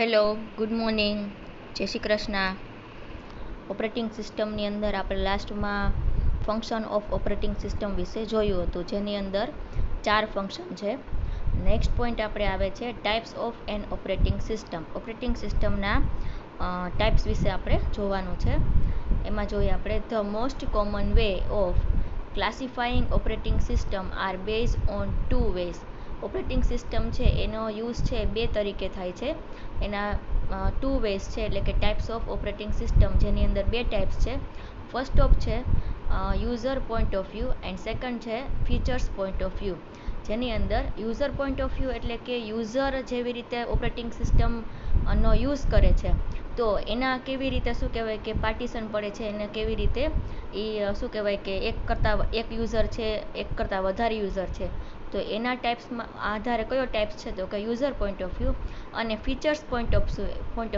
Hello, good morning, જય Shri Krishna. Operating સિસ્ટમની અંદર આપણે લાસ્ટમાં ફંક્શન ઓફ ઓપરેટિંગ સિસ્ટમ વિશે જોયું હતું, જેની અંદર 4 ફંક્શન છે. નેક્સ્ટ પોઈન્ટ આપણે આવે છે types of an operating system. Operating સિસ્ટમના ટાઈપ્સ વિશે આપણે જોવાનું છે. એમાં જોઈએ આપણે the most common way of classifying operating system are base on 2 ways. Operating system છે એનો યુઝ છે 2 તરીકે થાય છે. એના 2 વેઝ છે, એટલે કે ટાઈપ્સ ઓફ ઓપરેટિંગ સિસ્ટમ, જેની અંદર 2 ટાઈપ્સ છે. ફર્સ્ટ ઓફ છે user point of view and second છે ફીચર્સ પોઈન્ટ ઓફ વ્યૂ. જેની અંદર યુઝર પોઈન્ટ ઓફ વ્યૂ એટલે કે યુઝર જેવી રીતે ઓપરેટિંગ સિસ્ટમ નો યુઝ કરે છે, તો એના કેવી રીતે શું કહેવાય કે પાર્ટીશન પડે છે, એને કેવી રીતે એ શું કહેવાય કે એક યુઝર છે, એક કરતાં વધારે યુઝર છે, તો એના ટાઈપ્સમાં આધારે કયો ટાઈપ્સ છે તો કે યુઝર પોઈન્ટ ઓફ વ્યૂ. અને ફીચર્સ પોઈન્ટ ઓફ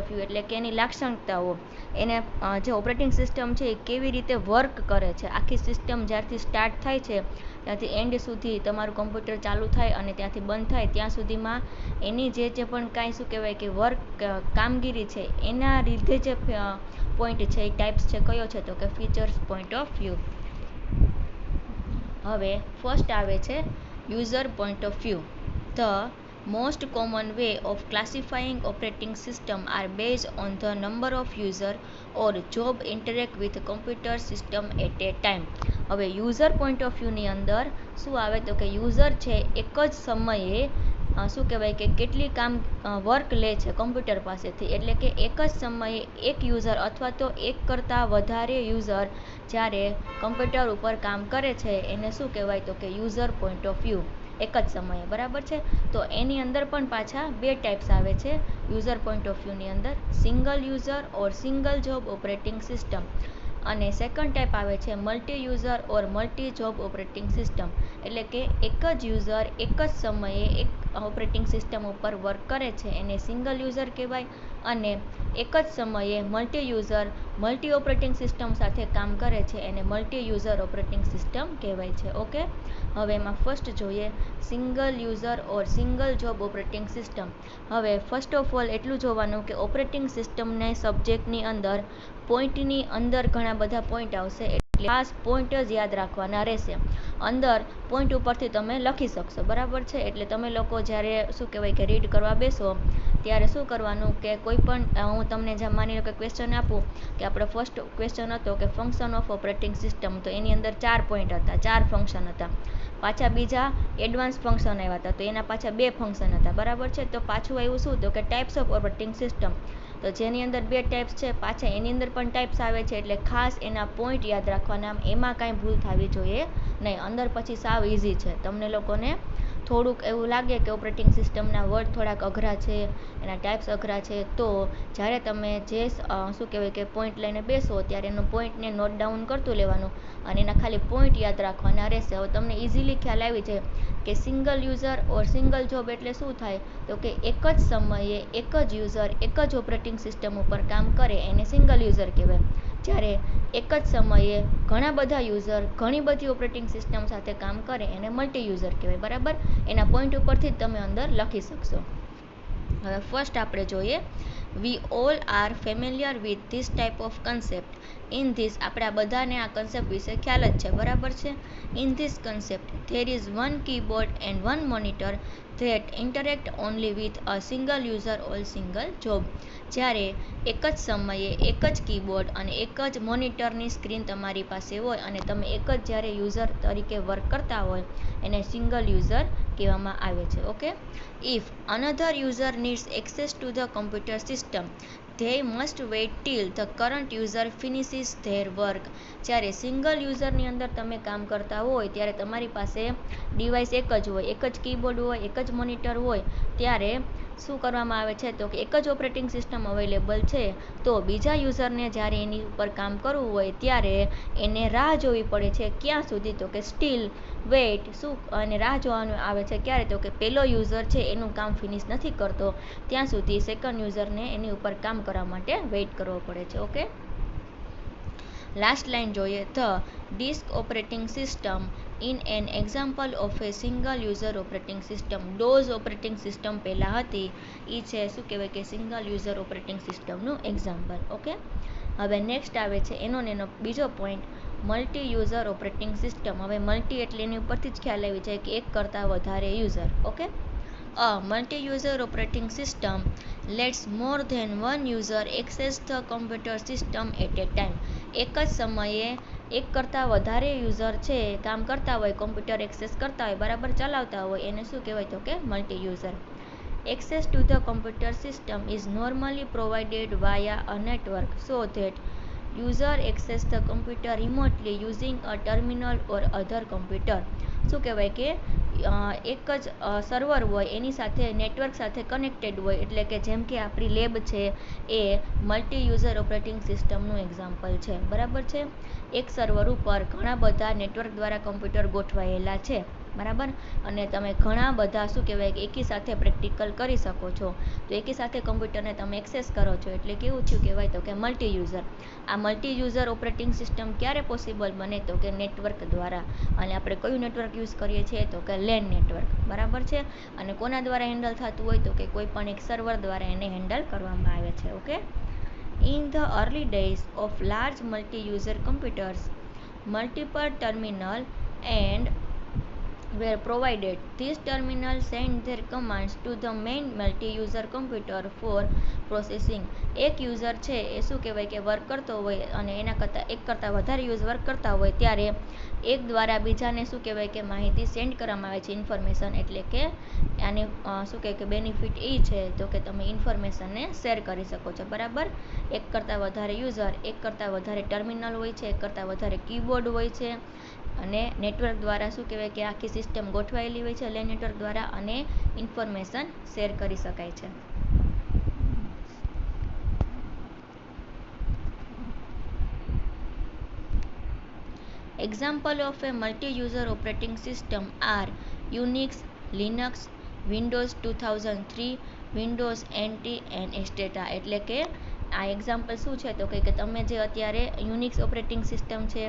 વ્યૂ એટલે કે એની લાક્ષણિકતાઓ, એને જે ઓપરેટિંગ સિસ્ટમ છે એ કેવી રીતે વર્ક કરે છે. આખી સિસ્ટમ જ્યારથી સ્ટાર્ટ થાય છે ત્યાંથી એન્ડ સુધી તમારું કમ્પ્યુટર ચાલુ થાય અને ત્યાંથી બંધ થાય ત્યાં સુધીમાં એની જે પણ કાંઈ શું કહેવાય કે વર્ક કામગીરી છે એના લીધે જે પોઈન્ટ છે એ ટાઈપ્સ છે કયો છે તો કે ફીચર્સ પોઈન્ટ ઓફ વ્યૂ. હવે ફર્સ્ટ આવે છે user point of view. The most common way of classifying operating system are base on the number of user or job interact with computer system at a time. હવે user point of વ્યૂની અંદર શું આવે તો કે user છે એક જ સમયે શું કહેવાય કે કેટલી કામ વર્ક લે છે કમ્પ્યુટર પાસેથી, એટલે કે એક જ સમયે એક યુઝર અથવા તો એક કરતાં વધારે યુઝર જ્યારે કમ્પ્યુટર ઉપર કામ કરે છે એને શું કહેવાય તો કે યુઝર પોઈન્ટ ઓફ વ્યૂ. એક જ સમયે, બરાબર છે. તો એની અંદર પણ પાછા 2 ટાઈપ્સ આવે છે યુઝર પોઈન્ટ ઓફ વ્યૂની અંદર, સિંગલ યુઝર ઓર સિંગલ જોબ ઓપરેટિંગ સિસ્ટમ. અને સેકન્ડ ટાઈપ આવે છે મલ્ટી યુઝર ઓર મલ્ટી જોબ ઓપરેટિંગ સિસ્ટમ, એટલે કે એક જ યુઝર એક જ સમયે એક ઓપરેટિંગ સિસ્ટમ ઉપર વર્ક કરે છે એને સિંગલ યુઝર કહેવાય. અને એક જ સમયે multi user multi operating system સાથે કામ કરે છે એને મલ્ટી યુઝર ઓપરેટિંગ સિસ્ટમ કહેવાય છે. ઓકે, હવે એમાં ફર્સ્ટ જોઈએ સિંગલ યુઝર ઓર સિંગલ જોબ ઓપરેટિંગ સિસ્ટમ. હવે ફર્સ્ટ ઓફ ઓલ એટલું જોવાનું કે ઓપરેટિંગ સિસ્ટમને સબ્જેક્ટની અંદર પોઈન્ટની અંદર ઘણા બધા પોઈન્ટ આવશે, એટલે ખાસ પોઈન્ટ જ યાદ રાખવાના રહેશે. અંદર પોઈન્ટ ઉપરથી તમે લખી શકશો, બરાબર છે. એટલે તમે લોકો જ્યારે શું કહેવાય કે રીડ કરવા બેસો ત્યારે શું કરવાનું કે કોઈ પણ હું તમને જેમ માની લો કે ક્વેશ્ચન આપું કે આપણો ફર્સ્ટ ક્વેશ્ચન હતો કે ફંક્શન ઓફ ઓપરેટિંગ સિસ્ટમ, તો એની અંદર 4 પોઈન્ટ હતા, 4 ફંક્શન હતા. પાછા બીજા એડવાન્સ ફંક્શન આવ્યા હતા, તો એના પાછા 2 ફંક્શન હતા, બરાબર છે. તો પાછું આવ્યું શું તો કે ટાઈપ્સ ઓફ ઓપરેટિંગ સિસ્ટમ, તો જેની અંદર 2 ટાઈપ્સ છે. પાછા એની અંદર પણ ટાઈપ્સ આવે છે, એટલે ખાસ એના પોઈન્ટ યાદ રાખવાના, એમાં કાંઈ ભૂલ થવી જોઈએ નહીં. અંદર પછી સાવ ઇઝી છે. તમને લોકોને થોડુંક એવું લાગે કે ઓપરેટિંગ સિસ્ટમના વર્ડ થોડાક અઘરા છે, એના ટાઈપ્સ અઘરા છે, તો જ્યારે તમે જે શું કહેવાય કે પોઈન્ટ લઈને બેસો ત્યારે એનો પોઈન્ટને નોટ ડાઉન કરતું લેવાનું અને એના ખાલી પોઈન્ટ યાદ રાખવાના રહેશે. હવે તમને ઇઝીલી ખ્યાલ આવી જાય કે સિંગલ યુઝર ઓર સિંગલ જોબ એટલે શું થાય તો કે એક જ સમયે એક જ યુઝર એક જ ઓપરેટિંગ સિસ્ટમ ઉપર કામ કરે એને સિંગલ યુઝર કહેવાય. જ્યારે એક જ સમયે ઘણા બધા યુઝર ઘણી બધી ઓપરેટિંગ સિસ્ટમ સાથે કામ કરે એને મલ્ટી યુઝર કહેવાય, બરાબર. એના પોઈન્ટ ઉપરથી જ તમે અંદર લખી શકશો. હવે ફર્સ્ટ આપણે જોઈએ we all are familiar with this type of concept. In this આપણે આ બધાને આ કન્સેપ્ટ વિશે ખ્યાલ જ છે, બરાબર છે. In this concept there is one keyboard and one monitor that interact only with a single user or single job. જ્યારે એક જ સમયે એક જ કીબોર્ડ અને એક જ મોનિટરની સ્ક્રીન તમારી પાસે હોય અને તમે એક જ જ્યારે યુઝર તરીકે વર્ક કરતા હોય એને સિંગલ યુઝર કહેવામાં આવે છે. Okay, if another user needs access to the computer system they must wait till the current user finishes their work. જ્યારે સિંગલ યુઝરની અંદર તમે કામ કરતા હોય ત્યારે તમારી પાસે ડિવાઇસ એક જ હોય, એક જ કીબોર્ડ હોય, એક જ મોનિટર હોય, ત્યારે શું કરવામાં આવે છે તો કે એક જ ઓપરેટિંગ સિસ્ટમ અવેલેબલ છે, તો બીજા યુઝરને જ્યારે એની ઉપર કામ કરવું હોય ત્યારે એને રાહ જોવી પડે છે. ક્યાં સુધી તો કે સ્ટીલ વેઇટ, શું અને રાહ જોવાનું આવે છે ક્યારે તો કે પહેલો યુઝર છે એનું કામ ફિનિશ નથી કરતો ત્યાં સુધી સેકન્ડ યુઝરને એની ઉપર કામ કરવા માટે વેઇટ કરવો પડે છે. ઓકે, લાસ્ટ લાઇન જોઈએ the disk operating system in an example of a single user operating system. DOS operating system પહેલાં હતી, એ છે શું કહેવાય કે સિંગલ યુઝર ઓપરેટિંગ સિસ્ટમનું એક્ઝામ્પલ. ઓકે, હવે નેક્સ્ટ આવે છે એનો બીજો point, multi user operating system. હવે મલ્ટી એટલે એની ઉપરથી જ ખ્યાલ આવી જાય કે એક કરતાં વધારે user. Okay, A multi-user operating system lets more than one user access the computer system at a time. એક જ સમયે એક કરતાં વધારે યુઝર છે કામ કરતા હોય, કોમ્પ્યુટર એક્સેસ કરતા હોય, બરાબર ચલાવતા હોય, એને શું કહેવાય તો કે multi user. Access to the computer system is normally provided via a network so that user access the computer remotely using a terminal or other computer. શું કહેવાય કે એક જ સર્વર હોય એની સાથે નેટવર્ક સાથે કનેક્ટેડ હોય, એટલે કે જેમ કે આપણી લેબ છે એ મલ્ટી યુઝર ઓપરેટિંગ સિસ્ટમનું એક્ઝામ્પલ છે, બરાબર છે. એક સર્વર ઉપર ઘણા બધા નેટવર્ક દ્વારા કમ્પ્યુટર ગોઠવાયેલા છે, બરાબર, અને તમે ઘણા બધા શું કહેવાય કે એકી સાથે પ્રેક્ટિકલ કરી શકો છો. તો એકી સાથે કમ્પ્યુટરને તમે એક્સેસ કરો છો એટલે કેવું થયું કહેવાય તો કે મલ્ટી યુઝર. આ મલ્ટી યુઝર ઓપરેટિંગ સિસ્ટમ ક્યારે પોસિબલ બને તો કે નેટવર્ક દ્વારા. અને આપણે કયું નેટવર્ક યુઝ કરીએ છીએ તો કે લેન નેટવર્ક, બરાબર છે. અને કોના દ્વારા હેન્ડલ થતું હોય તો કે કોઈ પણ એક સર્વર દ્વારા એને હેન્ડલ કરવામાં આવે છે. Okay, in the early days of large multi user computers, multiple terminal and were provided. These terminals send their commands to the main multi-user computer for processing. એક યુઝર છે એ શું કહેવાય કે વર્ક કરતો હોય અને એના કરતાં એક કરતાં વધારે યુઝ વર્ક કરતા હોય ત્યારે એક દ્વારા બીજાને શું કહેવાય કે માહિતી સેન્ડ કરવામાં આવે છે, ઇન્ફોર્મેશન. એટલે કે આની શું કહેવાય કે બેનિફિટ એ છે તો કે તમે ઇન્ફોર્મેશનને શેર કરી શકો છો, બરાબર. એક કરતાં વધારે યુઝર, એક કરતાં વધારે ટર્મિનલ હોય છે, એક કરતાં વધારે કીબોર્ડ હોય છે, અને નેટવર્ક દ્વારા શું કહેવાય કે આખી સિસ્ટમ ગોઠવાયેલી હોય છે લેન નેટવર્ક દ્વારા, અને ઇન્ફોર્મેશન શેર કરી શકાય છે. Example of a multi-user operating system are Unix, Linux, Windows 2003, Windows NT and etc. એટલે કે આ એક્ઝામ્પલ શું છે તો કે તમે જે અત્યારે યુનિક્સ ઓપરેટિંગ સિસ્ટમ છે,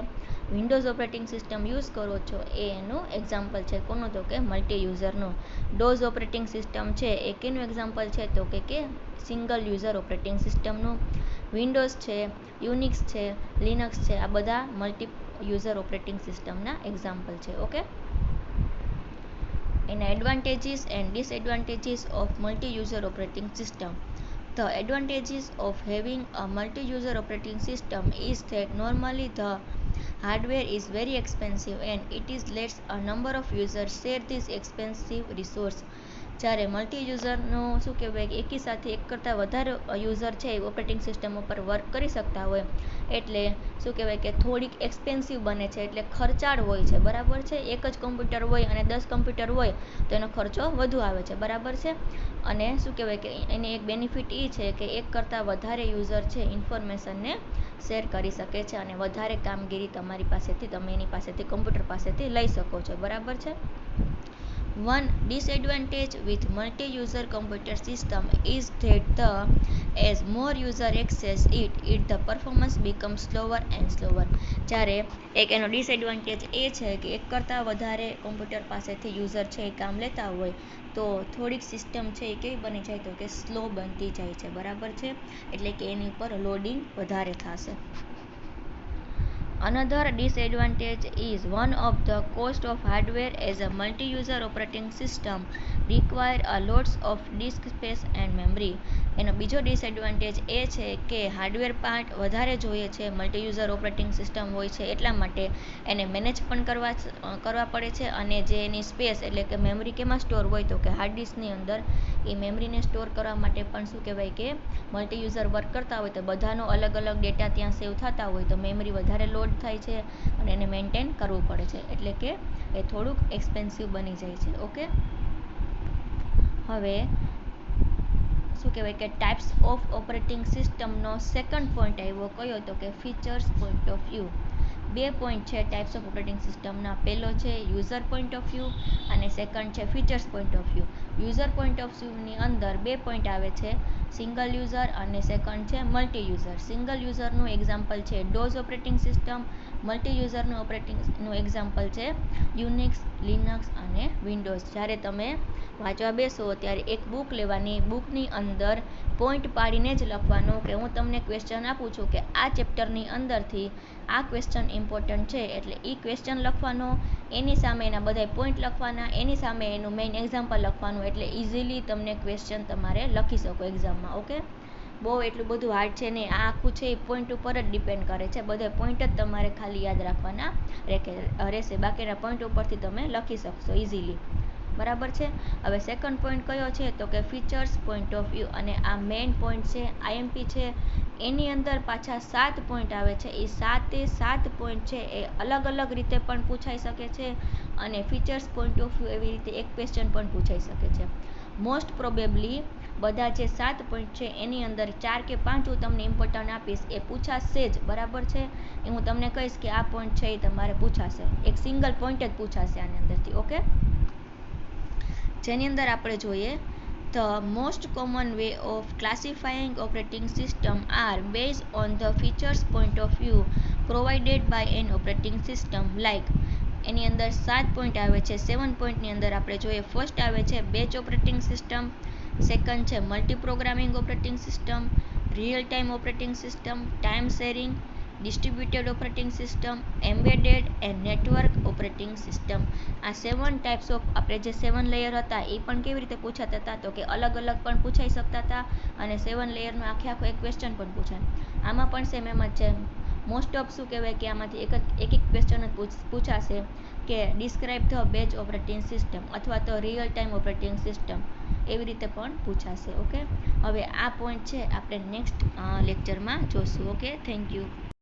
વિન્ડોઝ ઓપરેટિંગ સિસ્ટમ યુઝ કરો છો એ એનું એક્ઝામ્પલ છે. કોનું તો કે મલ્ટી યુઝરનું. ડોઝ ઓપરેટિંગ સિસ્ટમ છે એ કેનું એક્ઝામ્પલ છે તો કે સિંગલ યુઝર ઓપરેટિંગ સિસ્ટમનું. વિન્ડોઝ છે, યુનિક્સ છે, લિનક્સ છે, આ બધા મલ્ટી યુઝર ઓપરેટિંગ સિસ્ટમના એક્ઝામ્પલ છે. ઓકે, એના advantages and disadvantages of multi user operating system. The advantages of having a multi-user operating system is that normally the hardware is very expensive and it is lets a number of users share this expensive resource. જ્યારે multi યુઝરનું શું કહેવાય કે એકી સાથે એક કરતાં વધારે user છે એ ઓપરેટિંગ સિસ્ટમ ઉપર વર્ક કરી શકતા હોય એટલે શું કહેવાય કે થોડીક એક્સપેન્સિવ બને છે, એટલે ખર્ચાળ હોય છે, બરાબર છે. એક જ કમ્પ્યુટર હોય અને 10 કમ્પ્યુટર હોય તો એનો ખર્ચો વધુ આવે છે, બરાબર છે. અને શું કહેવાય કે એની એક બેનિફિટ એ છે કે એક કરતાં વધારે યુઝર છે ઇન્ફોર્મેશનને શેર કરી શકે છે અને વધારે કામગીરી તમારી પાસેથી તમે એની પાસેથી કમ્પ્યુટર પાસેથી લઈ શકો છો, બરાબર છે. One disadvantage with multi-user computer system is that as more user access it the performance becomes slower and slower. જ્યારે એક એનો ડિસએડવાન્ટેજ એ છે કે એક કરતાં વધારે કમ્પ્યુટર પાસેથી યુઝર છે એ કામ લેતા હોય તો થોડીક સિસ્ટમ છે એ કેવી બની જાય તો કે સ્લો બનતી જાય છે, બરાબર છે. એટલે કે એની ઉપર લોડિંગ વધારે થશે. Another disadvantage is one of the cost of hardware as a multi-user operating system require a lots of disk space and memory. એનો બીજો ડિસએડવાન્ટેજ એ છે કે હાર્ડવેર પાર્ટ વધારે જોઈએ છે, મલ્ટી યુઝર ઓપરેટિંગ સિસ્ટમ હોય છે એટલા માટે એને મેનેજ પણ કરવા પડે છે, અને જે એની સ્પેસ એટલે કે મેમરી કેમાં સ્ટોર હોય તો કે હાર્ડ ડિસ્કની અંદર, એ મેમરીને સ્ટોર કરવા માટે પણ શું કહેવાય કે મલ્ટી યુઝર વર્ક કરતા હોય તો બધાનો અલગ અલગ ડેટા ત્યાં સેવ થતા હોય તો મેમરી વધારે લોડ થાય છે અને એને મેન્ટેન કરવું પડે છે, એટલે કે એ થોડુંક એક્સપેન્સિવ બની જાય છે. ઓકે, હવે શું કહેવાય કે ટાઈપ્સ ઓફ ઓપરેટિંગ સિસ્ટમનો સેકન્ડ પોઈન્ટ આવ્યો કયો તો કે ફીચર્સ પોઈન્ટ ઓફ વ્યૂ. બે પોઈન્ટ છે ટાઈપ્સ ઓફ ઓપરેટિંગ સિસ્ટમના. પહેલો છે યુઝર પોઈન્ટ ઓફ વ્યૂ અને સેકન્ડ છે features point of view. User point of વ્યૂની અંદર બે પોઈન્ટ આવે છે, સિંગલ યુઝર અને સેકન્ડ છે મલ્ટી યુઝર. સિંગલ યુઝરનું એક્ઝામ્પલ છે ડોઝ ઓપરેટિંગ સિસ્ટમ. મલ્ટી યુઝરનું ઓપરેટિંગનું એક્ઝામ્પલ છે યુનિક્સ, લિનક્સ અને વિન્ડોઝ. જ્યારે તમે વાંચવા બેસો ત્યારે એક બુક લેવાની, બુકની અંદર પોઈન્ટ પાડીને જ લખવાનું કે હું તમને ક્વેશ્ચન આપું છું કે આ ચેપ્ટરની અંદરથી આ ક્વેશ્ચન ઇમ્પોર્ટન્ટ છે, એટલે એ ક્વેશ્ચન લખવાનો, એની સામે એના બધા પોઈન્ટ લખવાના, એની સામે એનું મેઇન એક્ઝામ્પલ લખવાનું, એટલે ઇઝીલી તમને ક્વેશ્ચન તમારે લખી શકો એક્ઝામમાં. ઓકે, બહુ એટલું બધું હાર્ડ છે નહીં. આ આખું છે એ પોઈન્ટ ઉપર જ ડિપેન્ડ કરે છે. બધા પોઈન્ટ જ તમારે ખાલી યાદ રાખવાના રહેશે, બાકીના પોઈન્ટ ઉપરથી તમે લખી શકશો ઇઝીલી. બરાબર છે. હવે સેકન્ડ પોઈન્ટ કયો છે તો કે ફીચર્સ પોઈન્ટ ઓફ વ્યૂ. અને આ મેઇન પોઈન્ટ છે, આઈએમપી છે. એની અંદર પાછા 7 પોઈન્ટ આવે છે. એ 7 પોઈન્ટ છે એ અલગ અલગ રીતે પણ પૂછાઈ શકે છે, અને ફીચર્સ પોઈન્ટ ઓફ વ્યૂ એવી રીતે એક ક્વેશ્ચન પણ પૂછાઈ શકે છે. મોસ્ટ પ્રોબેબલી બધા જે 7 પોઈન્ટ છે એની અંદર 4 કે 5 હું તમને ઇમ્પોર્ટન્ટ આપીશ, એ પૂછાશે જ. બરાબર છે. એ હું તમને કહીશ કે આ પોઈન્ટ છે એ તમારે પૂછાશે, એક સિંગલ પોઈન્ટ જ પૂછાશે આની અંદરથી. ઓકે, જેની અંદર આપણે જોઈએ the most common way of classifying operating system are base on the features point of view provided by an operating system like. એની અંદર 7 પોઈન્ટ આવે છે. 7 પોઈન્ટની અંદર આપણે જોઈએ, ફર્સ્ટ આવે છે બેચ ઓપરેટિંગ સિસ્ટમ, સેકન્ડ છે multi programming operating system, real time operating system, time sharing, distributed operating system, embedded and network operating system. આ 7 ટાઈપ્સ ઓફ, આપણે જે 7 લેયર હતા એ પણ કેવી રીતે પૂછાતા હતા તો કે અલગ અલગ પણ પૂછાઈ શકતા હતા, અને 7 લેયરનો આખો એક ક્વેશ્ચન પણ પૂછાય. આમાં પણ સેમ એમ જ છે. મોસ્ટ ઓફ શું કહેવાય કે આમાંથી એક ક્વેશ્ચન જ પૂછાશે કે describe the batch operating system, અથવા તો રિયલ ટાઈમ ઓપરેટિંગ સિસ્ટમ, એવી રીતે પણ પૂછાશે. ઓકે, હવે આ પોઈન્ટ છે આપણે નેક્સ્ટ લેક્ચરમાં જોશું. Okay, thank you.